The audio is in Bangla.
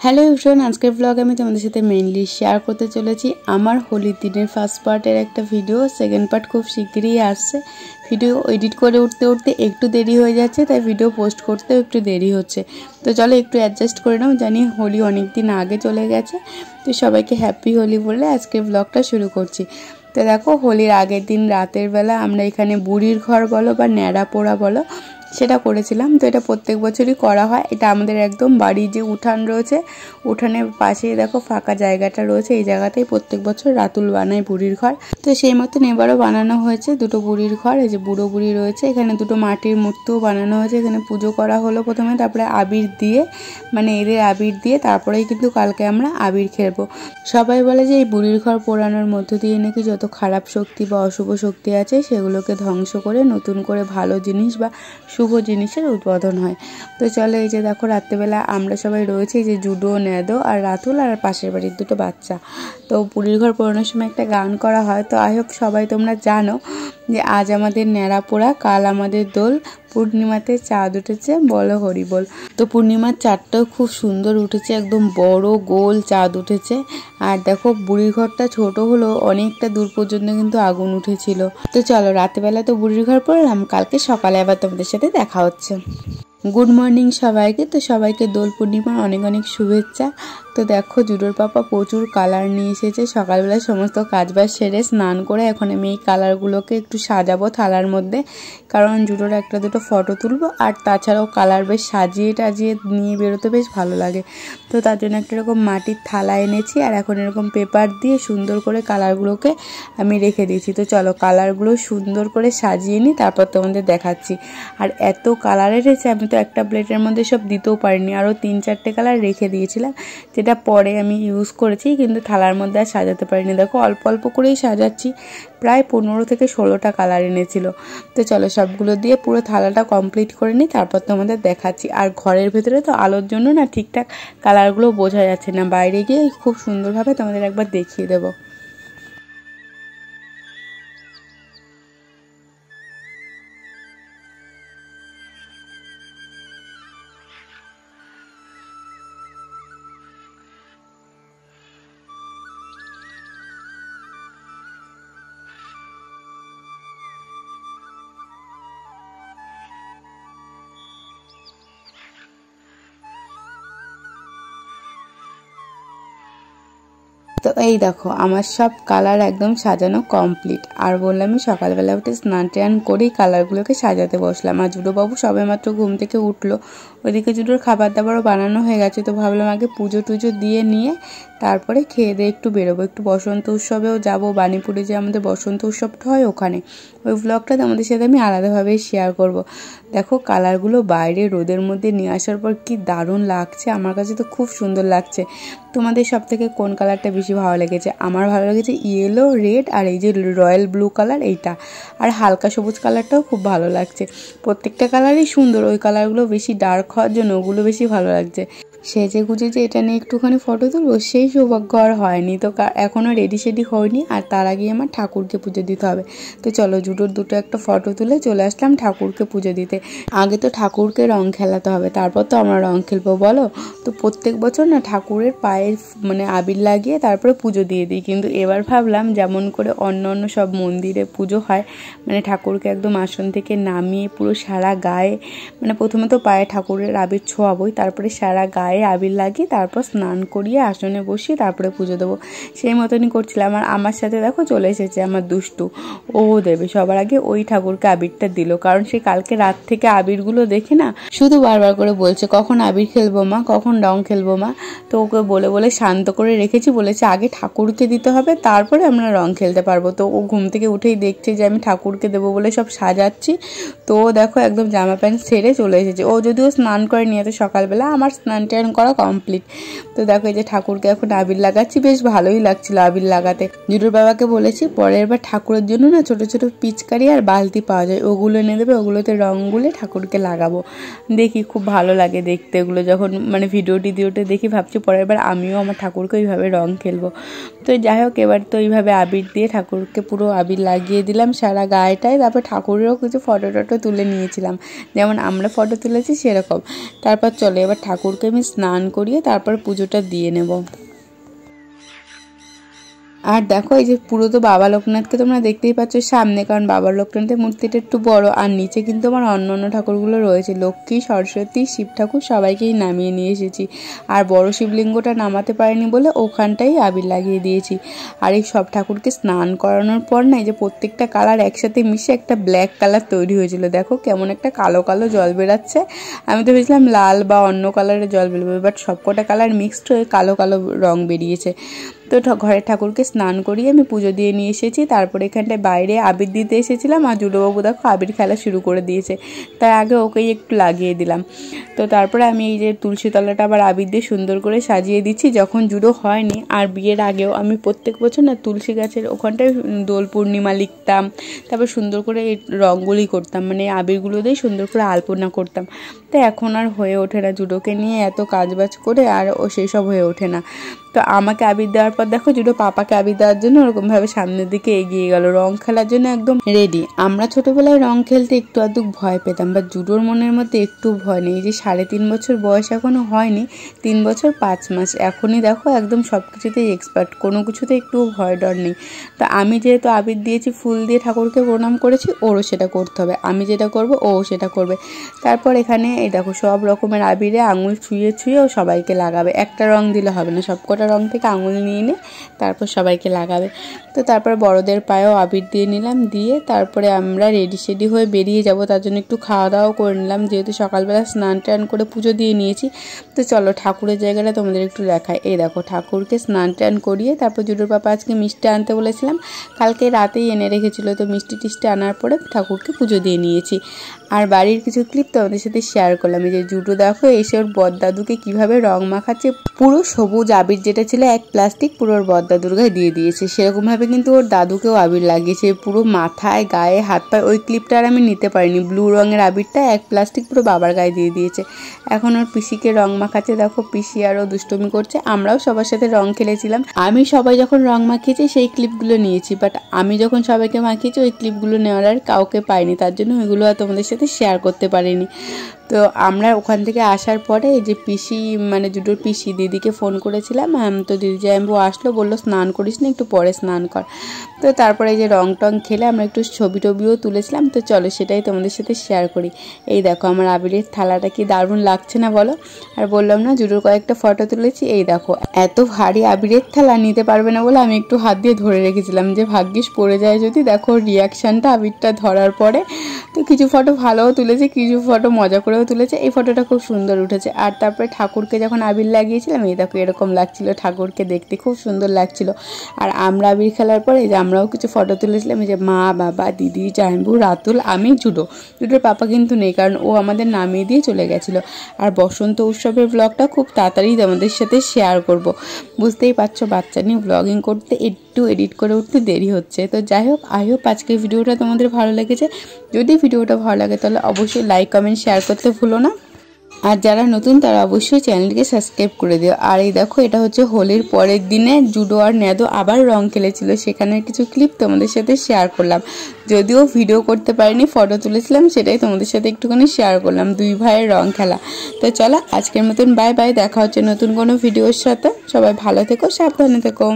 হ্যালো এভরিওয়ান, আজকের ব্লগ আমি তোমাদের সাথে মেইনলি শেয়ার করতে চলেছি আমার হোলির দিনের ফার্স্ট পার্টের একটা ভিডিও। সেকেন্ড পার্ট খুব শিগগিরই আসছে। ভিডিও এডিট করে উঠতে উঠতে একটু দেরি হয়ে যাচ্ছে, তাই ভিডিও পোস্ট করতেও একটু দেরি হচ্ছে। তো চলো একটু অ্যাডজাস্ট করে নাও, জানি হোলি অনেক দিন আগে চলে গেছে। তো সবাইকে হ্যাপি হোলি বলে আজকের ব্লগটা শুরু করছি। তো দেখো, হোলির আগের দিন রাতের বেলা আমরা এখানে বুড়ির ঘর বলো বা ন্যাড়া পোড়া বলো সেটা করেছিলাম। তো এটা প্রত্যেক বছরই করা হয়। এটা আমাদের একদম বাড়ির যে উঠান রয়েছে, উঠানের পাশেই দেখো ফাঁকা জায়গাটা রয়েছে, এই জায়গাতেই প্রত্যেক বছর রাতুল বানায় বুড়ির ঘর। তো সেই মতন এবারও বানানো হয়েছে দুটো বুড়ির ঘর। এই যে বুড়ো বুড়ি রয়েছে, এখানে দুটো মাটির মূর্তিও বানানো হয়েছে। এখানে পুজো করা হলো প্রথমে, তারপরে আবির দিয়ে এদের আবির দিয়ে তারপরেই কিন্তু কালকে আমরা আবির খেলবো। সবাই বলে যে এই বুড়ির ঘর পোড়ানোর মধ্য দিয়ে নাকি যত খারাপ শক্তি বা অশুভ শক্তি আছে সেগুলোকে ধ্বংস করে নতুন করে ভালো জিনিস বা শুভ জিনিসের উদ্বোধন হয়। তো চলো, এই যে দেখো রাত্রেবেলা আমরা সবাই রয়েছি, যে জুডো, ন্যাদো আর রাতুল আর পাশের বাড়ির দুটো বাচ্চা। তো বুড়ির ঘর পোড়ানোর সময় একটা গান করা হয়। তো আই হোপ সবাই তোমরা জানো যে আজ আমাদের ন্যাড়া পোড়া, কাল আমাদের দোল, পূর্ণিমাতে চাঁদ উঠেছে বলো হরি বল। তো পূর্ণিমার চাঁদটাও খুব সুন্দর উঠেছে, একদম বড় গোল চাঁদ উঠেছে। আর দেখো বুড়ির ঘরটা ছোট হলো, অনেকটা দূর পর্যন্ত কিন্তু আগুন উঠেছিল। তো চলো, রাতেবেলা তো বুড়ির ঘর পড়লাম, কালকে সকালে আবার তোমাদের সাথে দেখা হচ্ছে। গুড মর্নিং সবাইকে। তো সবাইকে দোল পূর্ণিমার অনেক অনেক শুভেচ্ছা। তো দেখো, জুডোর পাপা প্রচুর কালার নিয়ে এসেছে। সকালবেলায় সমস্ত কাজবাজ সেরে স্নান করে এখন আমি এই কালারগুলোকে একটু সাজাবো থালার মধ্যে, কারণ জুডোর একটা দুটো ফটো তুলবো। আর তাছাড়াও কালার বেশ সাজিয়ে টাজিয়ে নিয়ে বেরোতে বেশ ভালো লাগে। তো তার জন্য একটা এরকম মাটির থালা এনেছি, আর এখন এরকম পেপার দিয়ে সুন্দর করে কালারগুলোকে আমি রেখে দিয়েছি। তো চলো কালারগুলো সুন্দর করে সাজিয়ে নিই, তারপর তোমাদের দেখাচ্ছি। আর এত কালার এসেছে, আমি তো একটা প্লেটের মধ্যে সব দিতেও পারিনি, আরও 3-4টে কালার রেখে দিয়েছিলাম, যেটা পরে আমি ইউজ করেছি, কিন্তু থালার মধ্যে আর সাজাতে পারিনি। দেখো অল্প অল্প করেই সাজাচ্ছি, প্রায় 15 থেকে 16টা কালার এনেছিল। তো চলো সবগুলো দিয়ে পুরো থালাটা কমপ্লিট করে নিই, তারপর তোমাদের দেখাচ্ছি। আর ঘরের ভেতরে তো আলোর জন্য না ঠিকঠাক কালারগুলো বোঝা যাচ্ছে না, বাইরে গিয়ে খুব সুন্দরভাবে তোমাদের একবার দেখিয়ে দেবো। তো এই দেখো আমার সব কালার একদম সাজানো কমপ্লিট। আর বললাম আমি সকালবেলা উঠে স্নান টান করেই কালারগুলোকে সাজাতে বসলাম। আর জুডোবাবু সবে মাত্র ঘুম থেকে উঠলো, ওইদিকে জুডোর খাবার দাবারও বানানো হয়ে গেছে। তো ভাবলাম আগে পুজো টুজো দিয়ে নিয়ে তারপরে খেয়ে দিয়ে একটু বেরোবো, একটু বসন্ত উৎসবেও যাবো। বাণীপুরে যে আমাদের বসন্ত উৎসবটা হয় ওখানে, ওই ব্লগটা তোমাদের সাথে আমি আলাদাভাবেই শেয়ার করব। দেখো কালারগুলো বাইরে রোদের মধ্যে নিয়ে আসার পর কি দারুণ লাগছে, আমার কাছে তো খুব সুন্দর লাগছে। তোমাদের সব থেকে কোন কালারটা বেশি ভালো লেগেছে? আমার ভালো লেগেছে ইয়েলো, রেড আর এই যে রয়্যাল ব্লু কালার এইটা, আর হালকা সবুজ কালারটাও খুব ভালো লাগছে। প্রত্যেকটা কালারই সুন্দর, ওই কালারগুলো বেশি ডার্ক হওয়ার জন্য ওগুলো বেশি ভালো লাগছে। সেজে গুজে যে এটা নিয়ে একটুখানি ফটো তুলবো সেই সৌভাগ্য আর হয়নি। তো এখনও রেডি সেডি হয়নি, আর তার আগে আমার ঠাকুরকে পুজো দিতে হবে। তো চলো জুডোর দুটো একটা ফটো তুলে চলে আসলাম ঠাকুরকে পুজো দিতে। আগে তো ঠাকুরকে রং খেলাতে হবে, তারপর তো আমরা রং খেলবো বলো। তো প্রত্যেক বছর না ঠাকুরের পায়ে আবির লাগিয়ে তারপরে পুজো দিয়ে দিই, কিন্তু এবার ভাবলাম যেমন করে অন্য অন্য সব মন্দিরে পুজো হয়, ঠাকুরকে একদম আসন থেকে নামিয়ে পুরো সারা গায়ে, প্রথমে তো পায়ে ঠাকুরের আবির ছোঁয়াবই, তারপরে সারা গায়ে আবির লাগিয়ে তারপর স্নান করিয়ে আসনে বসিয়ে তারপরে পুজো দেবো। সেই মতনই করছিলাম। আর আমার সাথে দেখো চলে এসেছে আমার দুষ্টু, ও দেবে সবার আগে ওই ঠাকুরকে আবিরটা দিল, কারণ সে কালকে রাত থেকে আবিরগুলো দেখে না শুধু বারবার করে বলছে কখন আবির খেলবো মা, কখন রং খেলবো মা। তো ওকে বলে বলে শান্ত করে রেখেছি, বলেছে আগে ঠাকুরকে দিতে হবে তারপরে আমরা রং খেলতে পারবো। তো ও ঘুম থেকে উঠেই দেখছে যে আমি ঠাকুরকে দেবো বলে সব সাজাচ্ছি। তো দেখো একদম জামা প্যান্ট ছেড়ে চলে এসেছে। ও যদিও স্নান করে নিয়ে তো সকালবেলা, আমার স্নান টান করা কমপ্লিট। তো দেখো এই যে ঠাকুরকে এখন আবির লাগাচ্ছি, বেশ ভালোই লাগছিল আবির লাগাতে। জুডোর বাবাকে বলেছি পরের বার ঠাকুরের জন্য না ছোট ছোট পিচকারি আর বালতি পাওয়া যায়, ওগুলো এনে দেবে, ওগুলোতে রং গুলে ঠাকুরকে লাগাবো। দেখি খুব ভালো লাগে দেখতে এগুলো, যখন ভিডিও টিডিওতে দেখি ভাবছি পরের বার আমিও আমার ঠাকুরকে ওইভাবে রং খেলবো। তো যাই হোক এবার তো এইভাবে আবির দিয়ে ঠাকুরকে পুরো আবির লাগিয়ে দিলাম সারা গায়েটায়। তারপর ঠাকুরেরও কিছু ফটো টটো তুলে নিয়েছিলাম, যেমন আমরা ফটো তুলেছি সেরকম। তারপর চলে এবার ঠাকুরকে আমি স্নান করিয়ে তারপর পুজোটা দিয়ে নেব। আর দেখো এই যে পুরো তো বাবা লোকনাথকে তোমরা দেখতেই পাচ্ছ সামনে, কারণ বাবা লোকনাথের মূর্তিটা একটু বড়, আর নিচে কিন্তু আমার অন্য ঠাকুরগুলো রয়েছে, লক্ষ্মী, সরস্বতী, শিব ঠাকুর সবাইকেই নামিয়ে নিয়ে এসেছি। আর বড় শিবলিঙ্গটা নামাতে পারিনি বলে ওখানটাই আবির লাগিয়ে দিয়েছি। আর এই সব ঠাকুরকে স্নান করানোর পর না এই যে প্রত্যেকটা কালার একসাথে মিশে একটা ব্ল্যাক কালার তৈরি হয়েছিল। দেখো কেমন একটা কালো কালো জল বেরাচ্ছে। আমি তো ভেবেছিলাম লাল বা অন্য কালারের জল বেরোবে, বাট সবকটা কালার মিক্সড হয়ে কালো কালো রং বেরিয়েছে। তো ঘরের ঠাকুরকে স্নান করিয়ে আমি পুজো দিয়ে নিয়ে এসেছি। তারপরে এখানটায় বাইরে আবির দিতে এসেছিলাম, আর জুডোবাবু দেখো আবির খেলা শুরু করে দিয়েছে, তাই আগে ওকেই একটু লাগিয়ে দিলাম। তো তারপরে আমি এই যে তুলসী তলাটা আবার আবির দিয়ে সুন্দর করে সাজিয়ে দিচ্ছি। যখন জুডো হয়নি আর বিয়ের আগেও আমি প্রত্যেক বছর না তুলসী গাছের ওখানটায় দোল পূর্ণিমা লিখতাম, তারপর সুন্দর করে এই রঙগুলি করতাম, মানে আবিরগুলো দিয়ে সুন্দর করে আলপনা করতাম। তো এখন আর হয়ে ওঠে না, জুডোকে নিয়ে এত কাজবাজ করে আর ও সেই সব হয়ে ওঠে না। তো আমাকে আবির দেওয়ার পর দেখো জুডো পাপাকে আবির দেওয়ার জন্য ওরকমভাবে সামনের দিকে এগিয়ে গেল, রং খেলার জন্য একদম রেডি। আমরা ছোটবেলায় রং খেলতে একটু আধটু ভয় পেতাম, বা জুডোর মনের মধ্যে একটু ভয় নেই। যে 3.5 বছর বয়স এখনো হয়নি, 3 বছর 5 মাস, এখনই দেখো একদম সব কিছুতেই এক্সপার্ট, কোনো কিছুতে একটু ভয় ডর নেই। তো আমি যেহেতু আবির দিয়েছি, ফুল দিয়ে ঠাকুরকে প্রণাম করেছি, ওরও সেটা করতে হবে, আমি যেটা করবো ও সেটা করবে। তারপর এখানে এই দেখো সব রকমের আবিরে আঙুল ছুঁয়ে ছুঁয়ে ও সবাইকে লাগাবে, একটা রং দিলে হবে না, সবকটা রং থেকে আঙুল নিয়ে নে তারপর সবাইকে লাগাবে। তো তারপর বড়দের পায়েও আবির দিয়ে নিলাম, দিয়ে তারপরে আমরা রেডি হয়ে বেরিয়ে যাব। তার জন্য একটু খাওয়া দাওয়াও করে নিলাম, যেহেতু সকালবেলা স্নান টান করে পুজো দিয়ে নিয়েছি। তো চলো ঠাকুরের জায়গাটা তোমাদের একটু দেখায়। এই দেখো ঠাকুরকে স্নান টান করিয়ে তারপর জুডোর পাপা আজকে মিষ্টি আনতে বলেছিলাম, কালকে রাতেই এনে রেখেছিল, তো মিষ্টি টিষ্টি আনার পরে ঠাকুরকে পুজো দিয়ে নিয়েছি। আর বাড়ির কিছু ক্লিপ তোমাদের সাথে শেয়ার করলাম। এই যে জুডো দেখো এসে ওর বড়দাদুকে কিভাবে রং মাখাচ্ছে, পুরো সবুজ আবির যেটা ছিল এক প্লাস্টিক পুরো ওর বড়দাদুর গায়ে দিয়ে দিয়েছে, সেরকমভাবে কিন্তু ওর দাদুকেও আবির লাগিয়েছে পুরো মাথায়, গায়ে, হাত পায়ে। ওই ক্লিপটা আর আমি নিতে পারিনি, ব্লু রঙের আবিরটা এক প্লাস্টিক পুরো বাবার গায়ে দিয়ে দিয়েছে। এখন ওর পিসিকে রং মাখাচ্ছে, দেখো পিসি আরও দুষ্টুমি করছে। আমরাও সবার সাথে রং খেলেছিলাম, আমি সবাই যখন রং মাখিয়েছি সেই ক্লিপগুলো নিয়েছি, বাট আমি যখন সবাইকে মাখিয়েছি ওই ক্লিপগুলো নেওয়ার আর কাউকে পাইনি, তার জন্য ওইগুলো আর তোমাদের সাথে শেয়ার করতে পারিনি। তো আমরা ওখান থেকে আসার পরে এই যে পিসি, মানে জুডোর পিসি দিদিকে ফোন করেছিলাম, তো দিদি জাম্বু আসলো, বললো স্নান করিস না, একটু পরে স্নান কর। তো তারপরে এই যে রং টং খেলে আমরা একটু ছবি টবিও তুলেছিলাম। তো চলো সেটাই তোমাদের সাথে শেয়ার করি। এই দেখো আমার আবিরের থালাটা কি দারুণ লাগছে না বলো? আর বললাম না জুডোর কয়েকটা ফটো তুলেছি। এই দেখো এত ভারী আবিরের থালা নিতে পারবে না বলে আমি একটু হাত দিয়ে ধরে রেখেছিলাম, যে ভাগ্যিস পড়ে যায় যদি। দেখো রিয়াকশানটা আবিরটা ধরার পরে। তো কিছু ফটো ভালোও তুলেছে, কিছু ফটো মজা করেও তুলেছে। এই ফটোটা খুব সুন্দর উঠেছে। আর তারপরে ঠাকুরকে যখন আবির লাগিয়েছিলাম, এই দেখো এরকম লাগছিল, ঠাকুরকে দেখতে খুব সুন্দর লাগছিল। আর আমরা আবির খেলার পরে এই যে আমরাও কিছু ফটো তুলেছিলাম, এই যে মা, বাবা, দিদি, জাম্বু, রাতুল, আমি, জুডোর পাপা কিন্তু নেই, কারণ ও আমাদের নামিয়ে দিয়ে চলে গেছিলো। আর বসন্ত উৎসবের ব্লগটা খুব তাড়াতাড়ি তোমাদের সাথে শেয়ার করব। বুঝতেই পারছো বাচ্চা নিয়ে ব্লগিং করতে একটু এডিট করে উঠতে দেরি হচ্ছে। তো যাই হোক, আই হোপ আজকের ভিডিওটা তোমাদের ভালো লেগেছে। যদি ভিডিওটা ভালো লাগে তাহলে অবশ্যই লাইক, কমেন্ট, শেয়ার করতে ভুলো না। আর যারা নতুন তারা অবশ্যই চ্যানেলটিকে সাবস্ক্রাইব করে দিও। আর এই দেখো এটা হচ্ছে হোলির পরের দিনে জুডো আর ন্যাদো আবার রং খেলেছিল, সেখানের কিছু ক্লিপ তোমাদের সাথে শেয়ার করলাম। যদিও ভিডিও করতে পারিনি, ফটো তুলেছিলাম, সেটাই তোমাদের সাথে একটুখানি শেয়ার করলাম, দুই ভাইয়ের রং খেলা। তো চলো আজকের মতন বাই বাই, দেখা হচ্ছে নতুন কোনো ভিডিওর সাথে। সবাই ভালো থেকো, সাবধানে থেকো।